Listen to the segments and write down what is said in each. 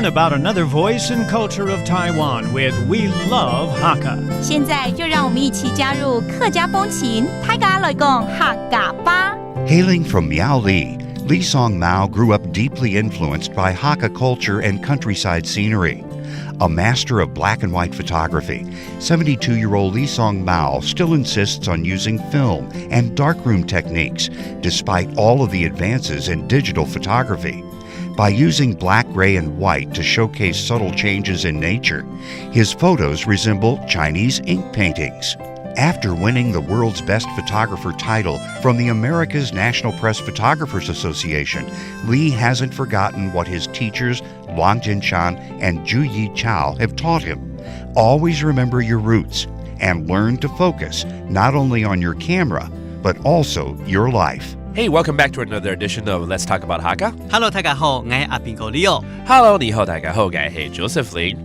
learn about another voice and culture of Taiwan with We Love Hakka. 现在就让我们一起加入客家风情，大家来讲客家吧。Hailing from Miaoli, Li Song Mao grew up deeply influenced by Hakka culture and countryside scenery. A master of black and white photography, 72-year-old Li Song Mao still insists on using film and darkroom techniques despite all of the advances in digital photography. By using black, gray, and white to showcase subtle changes in nature, his photos resemble Chinese ink paintings. After winning the World's Best Photographer title from the America's National Press Photographers Association, Li hasn't forgotten what his teachers, Wang Jinshan and Zhu Yi Chao, have taught him. Always remember your roots and learn to focus not only on your camera, but also your life. Hey, welcome back to another edition of Let's Talk About Hakka. Hello， 大家好，我係阿邊個 Leo。Hello, 你好，大家好，我係 Josephine.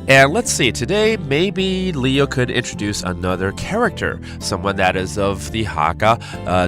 And let's see, today maybe Leo could introduce another character, someone that is of the Hakka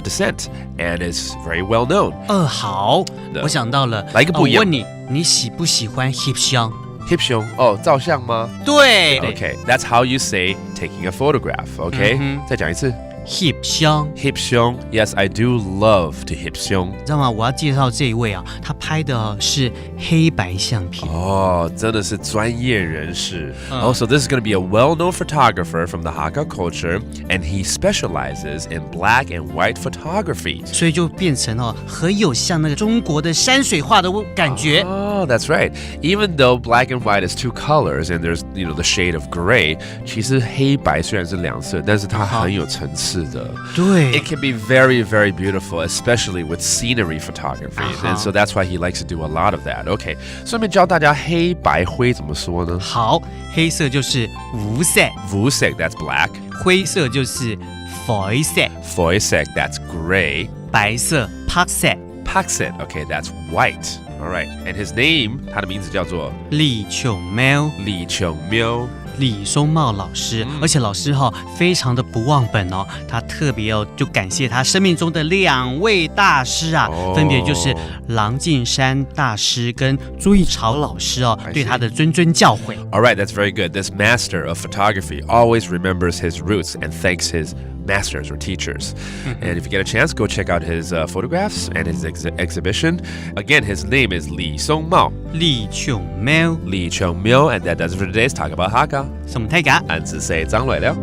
descent and is very well known. 好，我想到了，来一个不一样。我问你，你喜不喜歡翕相？翕相哦，照相嗎？對。Okay, that's how you say taking a photograph. Okay, 再講一次。翕相 翕相 Yes, I do love to 翕相。知道吗？我要介紹這一位啊，他拍的是黑白相片。哦，真的是專業人士。So this is going to be a well-known photographer from the Hakka culture, and he specializes in black and white photography. 所以就變成很有像那個中國的山水畫的感覺。Oh, that's right. Even though black and white is two colors, and there's the shade of gray, 其實黑白雖然是兩色，但是它很有層次。It can be very, very beautiful, especially with scenery photography. And so that's why he likes to do a lot of that. Okay, 順便教大家黑白灰怎麼說呢？好，黑色就是無色，無色 that's black. 灰色就是灰色，灰色 that's gray. 白色白色，白色 okay, that's white. All right, and his name, 他的名字叫做李瓊苗，李瓊苗。李松茂老師，而且老師非常的不忘本哦，他特別就感謝他生命中的兩位大師啊，分別就是郎靜山大師跟朱一潮老師哦，對他的諄諄教誨。All right, that's very good. This master of photography always remembers his roots and thanks his masters or teachers. And if you get a chance, go check out his photographs and his exhibition. Again, his name is Li Song Mao. Li Chung Miao. Li Chung Miao, and that does it for today's Talk About Hakka. 什麼大家？俺只係張磊了。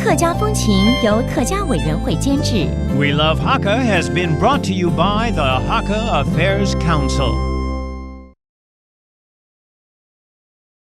客家風情由客家委員會監製。We Love Hakka has been brought to you by the Hakka Affairs Council.